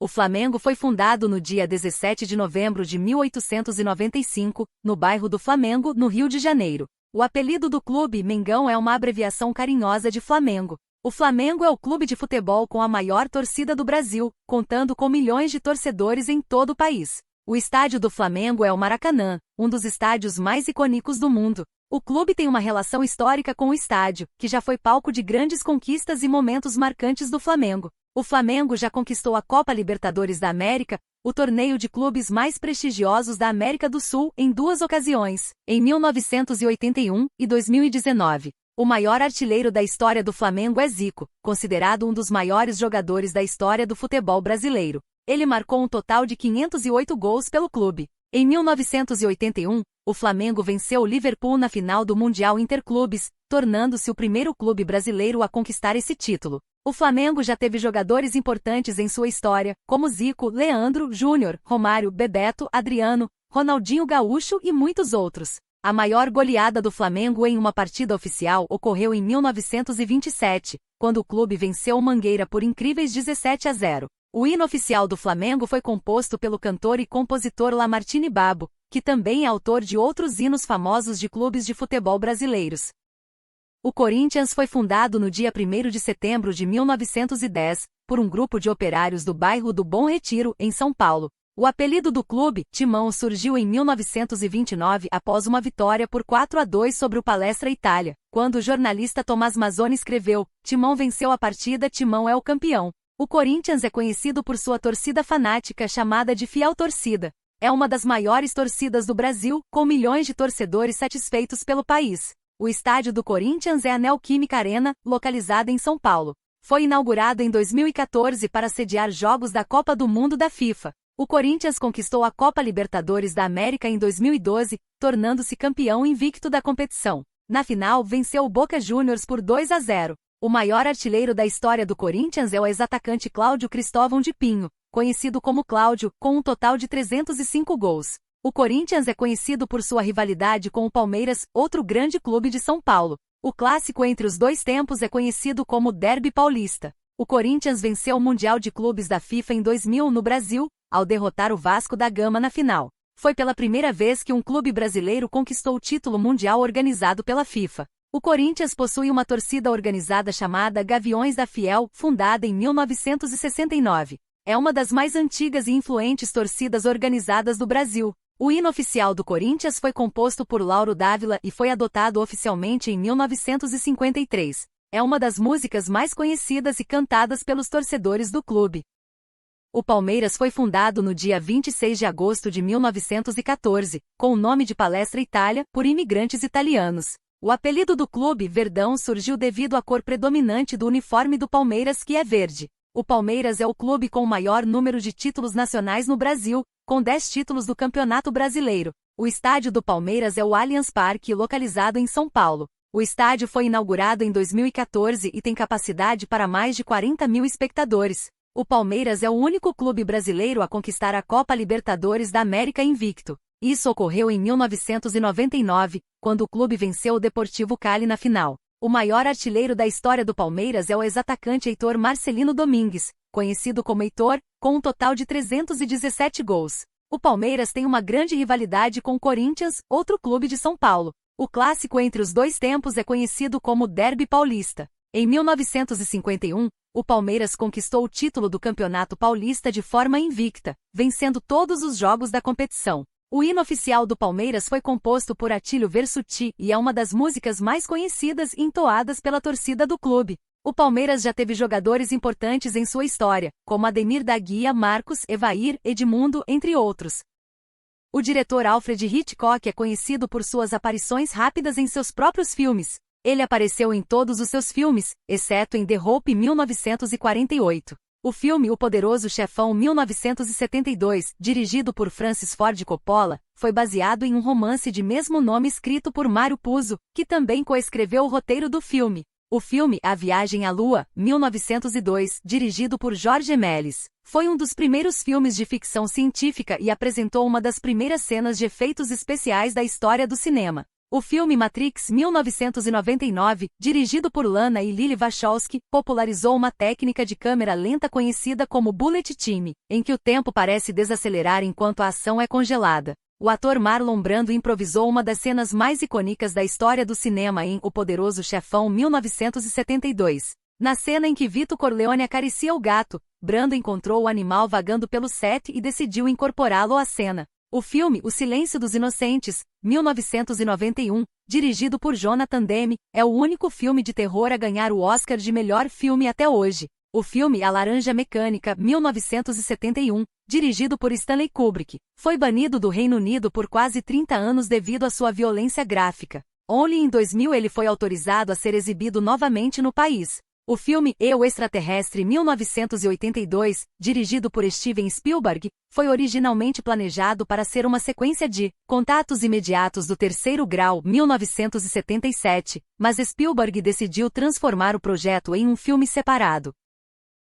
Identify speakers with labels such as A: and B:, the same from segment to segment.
A: O Flamengo foi fundado no dia 17 de novembro de 1895, no bairro do Flamengo, no Rio de Janeiro. O apelido do clube, Mengão, é uma abreviação carinhosa de Flamengo. O Flamengo é o clube de futebol com a maior torcida do Brasil, contando com milhões de torcedores em todo o país. O estádio do Flamengo é o Maracanã, um dos estádios mais icônicos do mundo. O clube tem uma relação histórica com o estádio, que já foi palco de grandes conquistas e momentos marcantes do Flamengo. O Flamengo já conquistou a Copa Libertadores da América, o torneio de clubes mais prestigiosos da América do Sul, em 2 ocasiões, em 1981 e 2019. O maior artilheiro da história do Flamengo é Zico, considerado um dos maiores jogadores da história do futebol brasileiro. Ele marcou um total de 508 gols pelo clube. Em 1981, o Flamengo venceu o Liverpool na final do Mundial Interclubes, tornando-se o primeiro clube brasileiro a conquistar esse título. O Flamengo já teve jogadores importantes em sua história, como Zico, Leandro, Júnior, Romário, Bebeto, Adriano, Ronaldinho Gaúcho e muitos outros. A maior goleada do Flamengo em uma partida oficial ocorreu em 1927, quando o clube venceu o Mangueira por incríveis 17-0. O hino oficial do Flamengo foi composto pelo cantor e compositor Lamartine Babo, que também é autor de outros hinos famosos de clubes de futebol brasileiros. O Corinthians foi fundado no dia 1º de setembro de 1910, por um grupo de operários do bairro do Bom Retiro, em São Paulo. O apelido do clube, Timão, surgiu em 1929 após uma vitória por 4-2 sobre o Palestra Itália, quando o jornalista Tomás Mazzoni escreveu: Timão venceu a partida, Timão é o campeão. O Corinthians é conhecido por sua torcida fanática chamada de Fiel Torcida. É uma das maiores torcidas do Brasil, com milhões de torcedores satisfeitos pelo país. O estádio do Corinthians é a Neoquímica Arena, localizada em São Paulo. Foi inaugurado em 2014 para sediar jogos da Copa do Mundo da FIFA. O Corinthians conquistou a Copa Libertadores da América em 2012, tornando-se campeão invicto da competição. Na final, venceu o Boca Juniors por 2-0. O maior artilheiro da história do Corinthians é o ex-atacante Cláudio Cristóvão de Pinho, conhecido como Cláudio, com um total de 305 gols. O Corinthians é conhecido por sua rivalidade com o Palmeiras, outro grande clube de São Paulo. O clássico entre os dois tempos é conhecido como Derby Paulista. O Corinthians venceu o Mundial de Clubes da FIFA em 2000 no Brasil, ao derrotar o Vasco da Gama na final. Foi pela primeira vez que um clube brasileiro conquistou o título mundial organizado pela FIFA. O Corinthians possui uma torcida organizada chamada Gaviões da Fiel, fundada em 1969. É uma das mais antigas e influentes torcidas organizadas do Brasil. O hino oficial do Corinthians foi composto por Lauro Dávila e foi adotado oficialmente em 1953. É uma das músicas mais conhecidas e cantadas pelos torcedores do clube. O Palmeiras foi fundado no dia 26 de agosto de 1914, com o nome de Palestra Itália, por imigrantes italianos. O apelido do clube, Verdão, surgiu devido à cor predominante do uniforme do Palmeiras, que é verde. O Palmeiras é o clube com o maior número de títulos nacionais no Brasil, com 10 títulos do Campeonato Brasileiro. O estádio do Palmeiras é o Allianz Parque, localizado em São Paulo. O estádio foi inaugurado em 2014 e tem capacidade para mais de 40 mil espectadores. O Palmeiras é o único clube brasileiro a conquistar a Copa Libertadores da América invicto. Isso ocorreu em 1999, quando o clube venceu o Deportivo Cali na final. O maior artilheiro da história do Palmeiras é o ex-atacante Heitor Marcelino Domingues, conhecido como Heitor, com um total de 317 gols. O Palmeiras tem uma grande rivalidade com o Corinthians, outro clube de São Paulo. O clássico entre os dois tempos é conhecido como Derby Paulista. Em 1951, o Palmeiras conquistou o título do Campeonato Paulista de forma invicta, vencendo todos os jogos da competição. O hino oficial do Palmeiras foi composto por Atílio Versutti e é uma das músicas mais conhecidas e entoadas pela torcida do clube. O Palmeiras já teve jogadores importantes em sua história, como Ademir da Guia, Marcos, Evair, Edmundo, entre outros. O diretor Alfred Hitchcock é conhecido por suas aparições rápidas em seus próprios filmes. Ele apareceu em todos os seus filmes, exceto em The Hope 1948. O filme O Poderoso Chefão 1972, dirigido por Francis Ford Coppola, foi baseado em um romance de mesmo nome escrito por Mário Puzo, que também coescreveu o roteiro do filme. O filme A Viagem à Lua, 1902, dirigido por Jorge Méliès, foi um dos primeiros filmes de ficção científica e apresentou uma das primeiras cenas de efeitos especiais da história do cinema. O filme Matrix 1999, dirigido por Lana e Lily Wachowski, popularizou uma técnica de câmera lenta conhecida como bullet time, em que o tempo parece desacelerar enquanto a ação é congelada. O ator Marlon Brando improvisou uma das cenas mais icônicas da história do cinema em O Poderoso Chefão 1972. Na cena em que Vito Corleone acaricia o gato, Brando encontrou o animal vagando pelo set e decidiu incorporá-lo à cena. O filme O Silêncio dos Inocentes, 1991, dirigido por Jonathan Demme, é o único filme de terror a ganhar o Oscar de melhor filme até hoje. O filme A Laranja Mecânica, 1971, dirigido por Stanley Kubrick, foi banido do Reino Unido por quase 30 anos devido à sua violência gráfica. Only em 2000 ele foi autorizado a ser exibido novamente no país. O filme O Extraterrestre 1982, dirigido por Steven Spielberg, foi originalmente planejado para ser uma sequência de Contatos Imediatos do Terceiro Grau 1977, mas Spielberg decidiu transformar o projeto em um filme separado.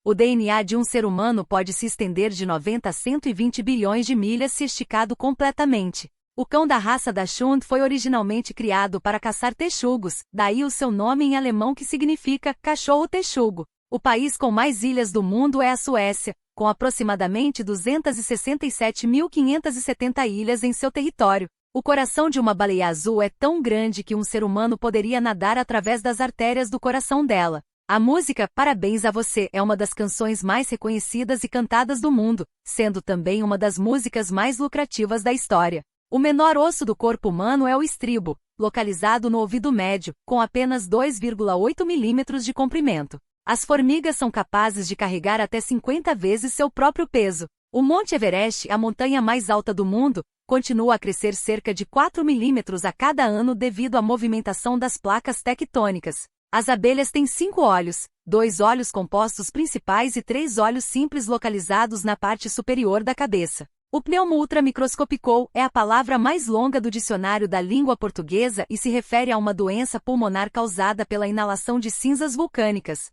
A: O DNA de um ser humano pode se estender de 90 a 120 bilhões de milhas se esticado completamente. O cão da raça Dachshund foi originalmente criado para caçar texugos, daí o seu nome em alemão que significa cachorro texugo. O país com mais ilhas do mundo é a Suécia, com aproximadamente 267.570 ilhas em seu território. O coração de uma baleia azul é tão grande que um ser humano poderia nadar através das artérias do coração dela. A música Parabéns a Você é uma das canções mais reconhecidas e cantadas do mundo, sendo também uma das músicas mais lucrativas da história. O menor osso do corpo humano é o estribo, localizado no ouvido médio, com apenas 2,8 milímetros de comprimento. As formigas são capazes de carregar até 50 vezes seu próprio peso. O Monte Everest, a montanha mais alta do mundo, continua a crescer cerca de 4 milímetros a cada ano devido à movimentação das placas tectônicas. As abelhas têm 5 olhos, 2 olhos compostos principais e 3 olhos simples localizados na parte superior da cabeça. O pneumo ultramicroscópico é a palavra mais longa do dicionário da língua portuguesa e se refere a uma doença pulmonar causada pela inalação de cinzas vulcânicas.